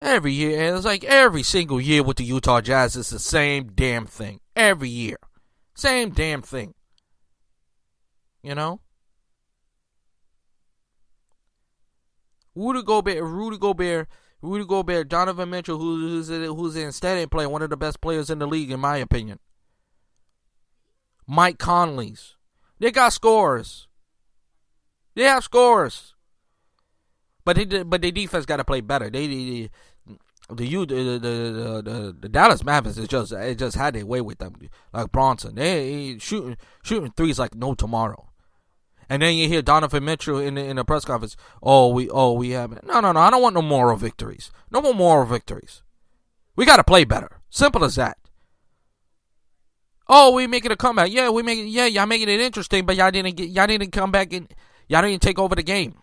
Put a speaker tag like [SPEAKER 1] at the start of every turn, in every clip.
[SPEAKER 1] Every year, and it's like every single year with the Utah Jazz, it's the same damn thing. Every year. Same damn thing. You know? Rudy Gobert, Donovan Mitchell, who's instead ain't playing, one of the best players in the league, in my opinion. Mike Conley's. They got scores. They have scores. But the defense got to play better. The Dallas Mavericks just had their way with them, like Bronson. They shooting threes like no tomorrow. And then you hear Donovan Mitchell in the press conference. We have no. I don't want no moral victories. No more moral victories. We got to play better. Simple as that. We making a comeback. Yeah, y'all making it interesting, but y'all didn't come back and y'all didn't take over the game.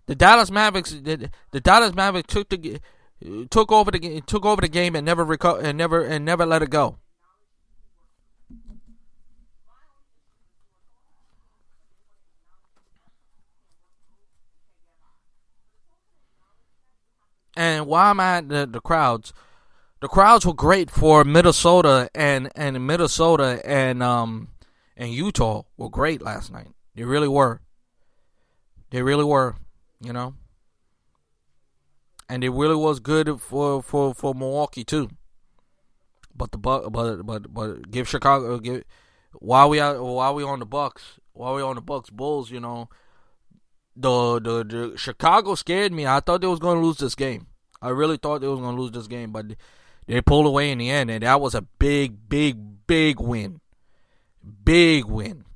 [SPEAKER 1] The Dallas Mavericks took over the game and never let it go. And while I'm at the crowds were great for Minnesota and Utah were great last night. They really were. You know, and it really was good for Milwaukee too. But give Chicago while we on the Bucks Bulls. You know, the Chicago scared me. I thought they was going to lose this game. I really thought they was going to lose this game, but they pulled away in the end, and that was a big win. Big win.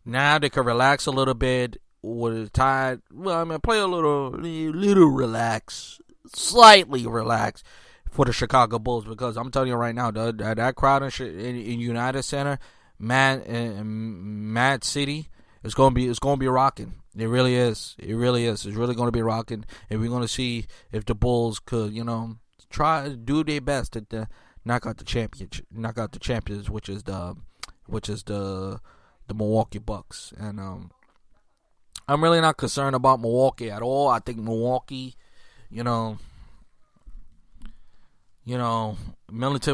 [SPEAKER 1] Now they can relax a little bit. Was tired. Well, I mean, play a little relax, slightly relax for the Chicago Bulls, because I'm telling you right now, that crowd in United Center, Mad City, it's gonna be rocking. It really is. It's really gonna be rocking, and we're gonna see if the Bulls could, try to do their best to knock out the champions, which is the Milwaukee Bucks, and I'm really not concerned about Milwaukee at all. I think Milwaukee, Middleton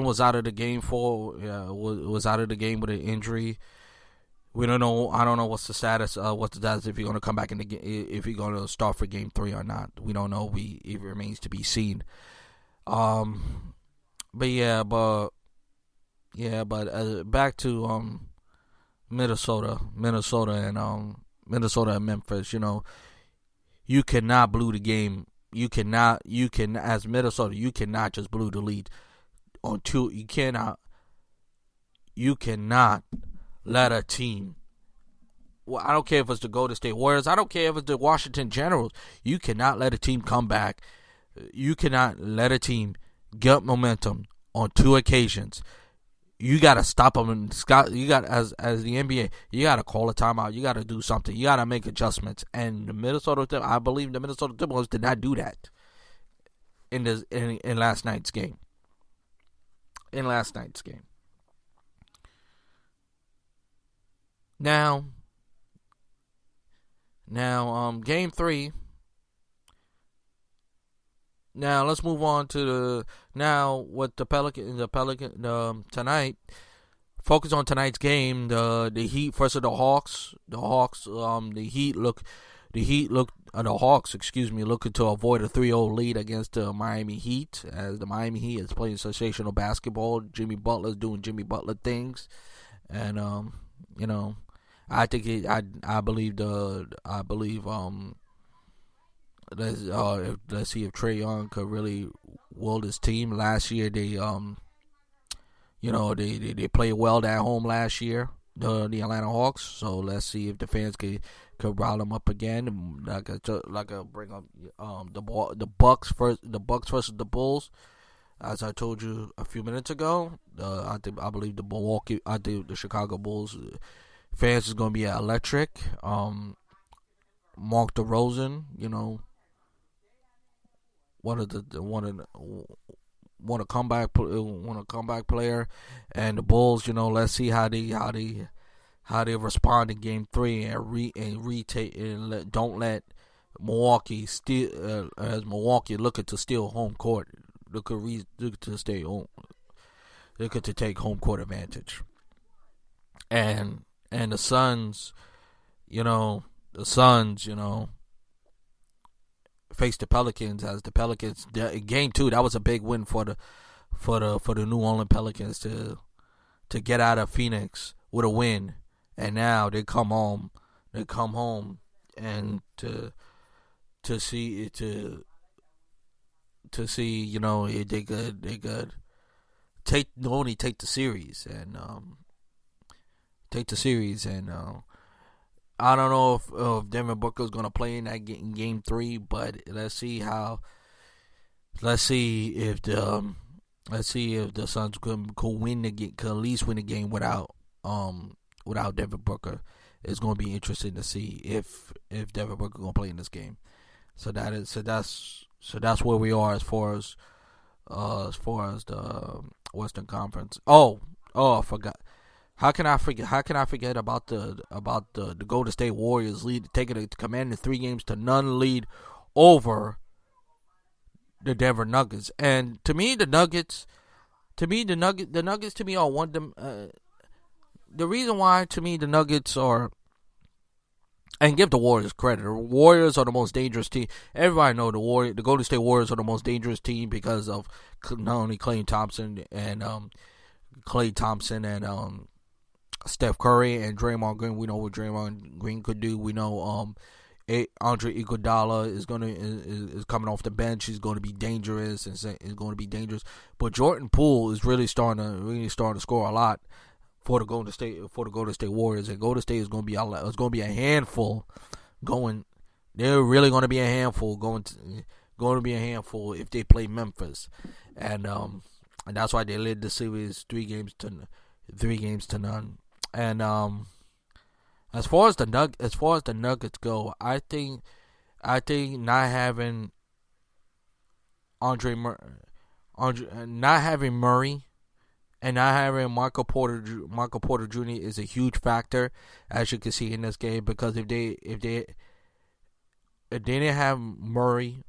[SPEAKER 1] was out of the game was out of the game with an injury. We don't know. I don't know what's the status if he's going to come back in the game, if he's going to start for Game 3 or not. We don't know. It remains to be seen. But back to Minnesota and Memphis. You cannot blow the game. You as Minnesota, you cannot just blow the lead on two. You cannot let a team. Well, I don't care if it's the Golden State Warriors. I don't care if it's the Washington Generals. You cannot let a team come back. You cannot let a team get momentum on two occasions. You gotta stop them, and you got as the NBA. You gotta call a timeout. You gotta do something. You gotta make adjustments. And I believe the Minnesota Timberwolves did not do that in last night's game. Now, Game 3. Now let's move on to with the Pelican tonight. Focus on tonight's game. The Heat versus the Hawks. The Hawks. The Hawks. Looking to avoid a 3-0 lead against the Miami Heat, as the Miami Heat is playing sensational basketball. Jimmy Butler's doing Jimmy Butler things, and I think I believe let's see if Trae Young could really wield his team. Last year they played well at home last year, the Atlanta Hawks. So let's see if the fans could rile them up again. Like I bring up the Bucks versus the Bulls. As I told you a few minutes ago, I believe the Chicago Bulls fans is going to be electric. Mark DeRozan, one a comeback player, and the Bulls, let's see how they respond in Game 3 and retake, and don't let Milwaukee looking to steal home court, looking to stay home, looking to take home court advantage, and the Suns, face the Pelicans. As the Pelicans, game 2, that was a big win for the New Orleans Pelicans to get out of Phoenix with a win, and now they come home and to see they could take the series and I don't know if Devin Booker's gonna play in that game 3, but let's see if the Suns could win could at least win the game without Devin Booker. It's gonna be interesting to see if Devin Booker gonna play in this game. So that's where we are as far as the Western Conference. Oh, I forgot. How can I forget about the Golden State Warriors taking a commanding 3-0 lead over the Denver Nuggets? And to me, the Nuggets are one of them. The reason why to me the Nuggets are, and give the Warriors credit. The Warriors are the most dangerous team. Everybody know the Golden State Warriors are the most dangerous team because of not only Klay Thompson and Steph Curry and Draymond Green. We know what Draymond Green could do. We know Andre Iguodala is coming off the bench. He's going to be dangerous But Jordan Poole is really starting to score a lot for the Golden State Warriors, and Golden State is going to be a handful going. They're really going to be a handful going to be a handful if they play Memphis, and that's why they led the series 3-0. And as far as the Nuggets go, I think not having not having Murray and not having Michael Porter Jr. is a huge factor, as you can see in this game, because if they didn't have Murray,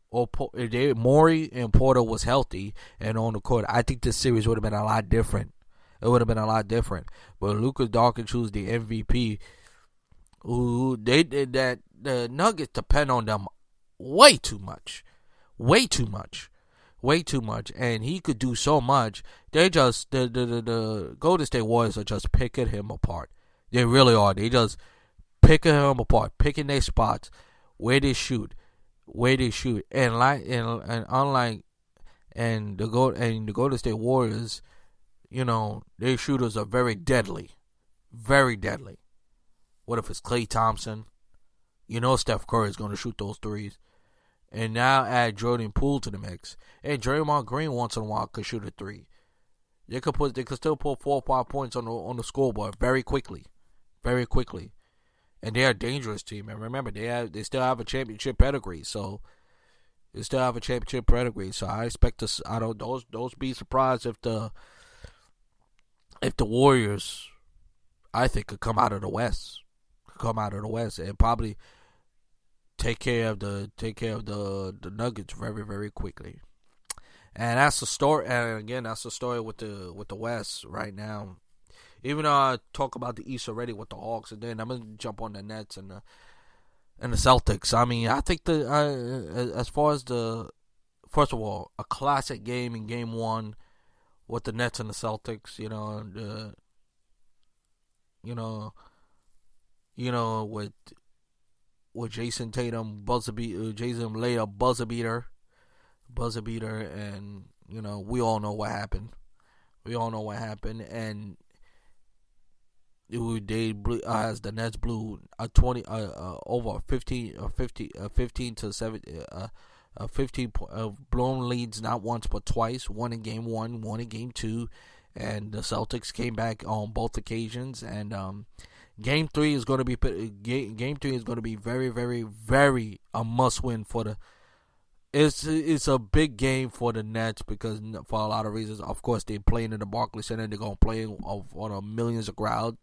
[SPEAKER 1] or if Murray and Porter was healthy and on the court, I think this series would have been a lot different. It would have been a lot different. But Luka Doncic, who's the MVP, who they did that, the Nuggets depend on them way too much, and he could do so much. They just the Golden State Warriors are just picking him apart. They really are. They just picking him apart, picking their spots, where they shoot, and the Golden State Warriors, their shooters are very deadly. What if it's Klay Thompson? Steph Curry is going to shoot those threes. And now add Jordan Poole to the mix. And Draymond Green once in a while could shoot a 3. They could still put 4 or 5 points on the scoreboard very quickly. And they're a dangerous team. And remember, they still have a championship pedigree. So I expect to. I don't be surprised if the Warriors, I think, could come out of the West, and probably take care of the Nuggets very, very quickly. And that's the story. And again, that's the story with the West right now. Even though I talk about the East already with the Hawks, and then I'm gonna jump on the Nets and the Celtics. I mean, I think as far as first of all, a classic game in Game 1 with the Nets and the Celtics. With Jason Tatum Jason laid a buzzer beater, and we all know what happened. And as the Nets blew a 20 over 15 to 7 15 blown leads not once but twice. One in Game 1, one in Game 2, and the Celtics came back on both occasions. And Game 3 is going to be very, very, very a must win for it's a big game for the Nets because for a lot of reasons. Of course, they're playing in the Barclays Center. They're gonna play on a millions of crowd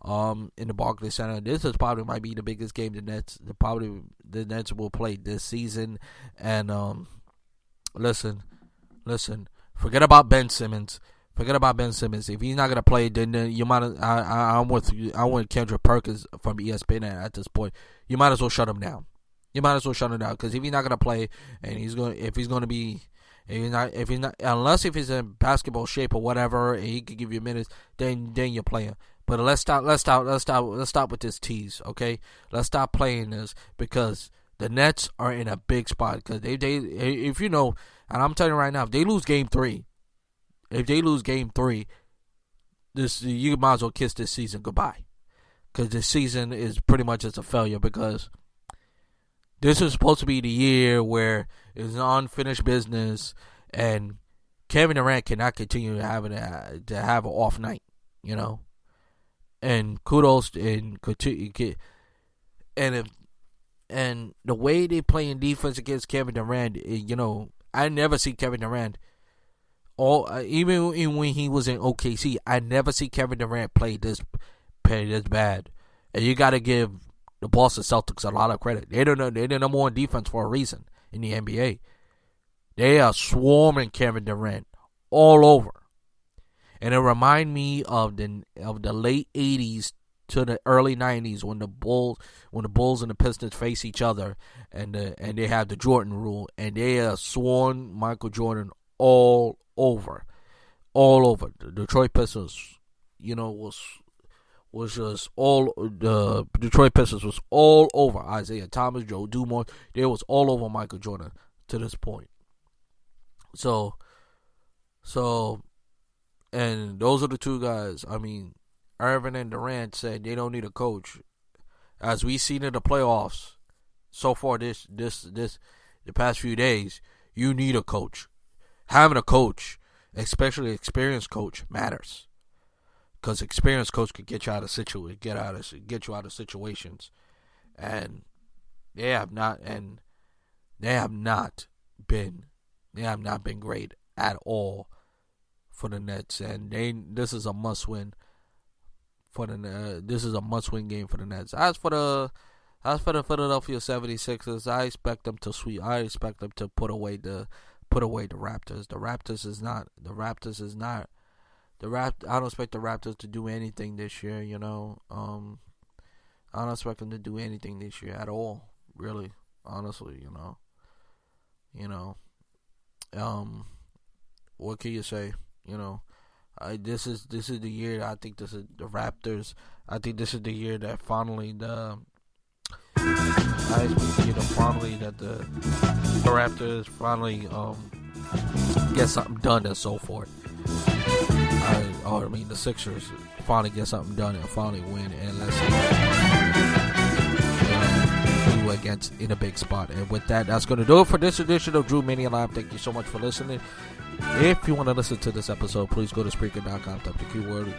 [SPEAKER 1] in the Barclays Center. This is probably might be the biggest game the Nets will play this season. And listen, forget about Ben Simmons. If he's not gonna play, then you might. I'm with Kendrick Perkins from ESPN at this point. You might as well shut him down. Because if he's not gonna play, and if he's not, unless if he's in basketball shape or whatever, and he can give you minutes, then you're playing. But let's stop with this tease, okay? Let's stop playing this because the Nets are in a big spot. Because if you know, and I'm telling you right now, if they lose Game 3, this you might as well kiss this season goodbye. Because this season is pretty much just a failure because this is supposed to be the year where it's an unfinished business, and Kevin Durant cannot continue to have an off night, you know. And kudos and continue, and the way they play in defense against Kevin Durant, you know, I never see Kevin Durant. Even when he was in OKC, I never see Kevin Durant play this bad, and you got to give the Boston Celtics a lot of credit. They're the number one defense for a reason in the NBA. They are swarming Kevin Durant all over. And it reminds me of the late 80s to the early 90s when the Bulls and the Pistons face each other and they have the Jordan rule and they are swarming Michael Jordan all over. The Detroit Pistons, you know, was just all the Detroit Pistons was all over Isaiah Thomas, Joe Dumars. They was all over Michael Jordan to this point. So, and those are the two guys. I mean, Irvin and Durant said they don't need a coach. As we seen in the playoffs so far the past few days, you need a coach. Having a coach, especially an experienced coach, matters. Because experienced coach could get you out of situations, and they have not been great at all for the Nets, and this is a must win for the game for the Nets. As for the Philadelphia 76ers, I expect them to sweep. I expect them to put away the Raptors. I don't expect the Raptors to do anything this year, you know. I don't expect them to do anything this year at all, really, honestly, you know. What can you say? You know, this is the year. I think this is the Raptors. I think this is the year that finally the Raptors finally get something done and so forth. The Sixers finally get something done and finally win, and let's see who against in a big spot. And with that, that's going to do it for this edition of Drew Mania Live. Thank you so much for listening. If you want to listen to this episode, please go to Spreaker.com, type the keyword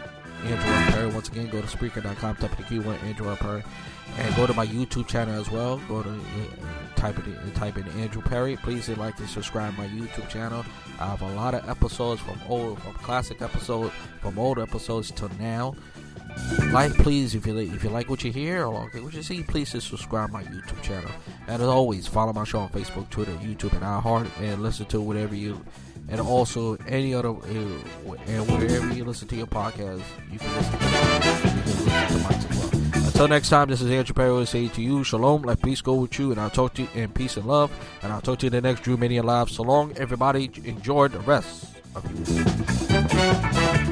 [SPEAKER 1] Andrew R. Perry. Once again, go to Spreaker.com, type the keyword Andrew R. Perry, and go to my YouTube channel as well. Go to type in Andrew Perry. Please like and subscribe to my YouTube channel. I have a lot of episodes from classic episodes, from old episodes till now. Please, if you like what you hear or like what you see, please just subscribe to my YouTube channel. And as always, follow my show on Facebook, Twitter, YouTube, and iHeart, and listen to whatever you. And also, any other, and wherever you listen to your podcast, you can listen to mine as well. Until next time, this is Andrew Perry. I say to you, shalom, let peace go with you, and I'll talk to you in peace and love. And I'll talk to you in the next Drew Mania Live. So long, everybody. Enjoy the rest of your week.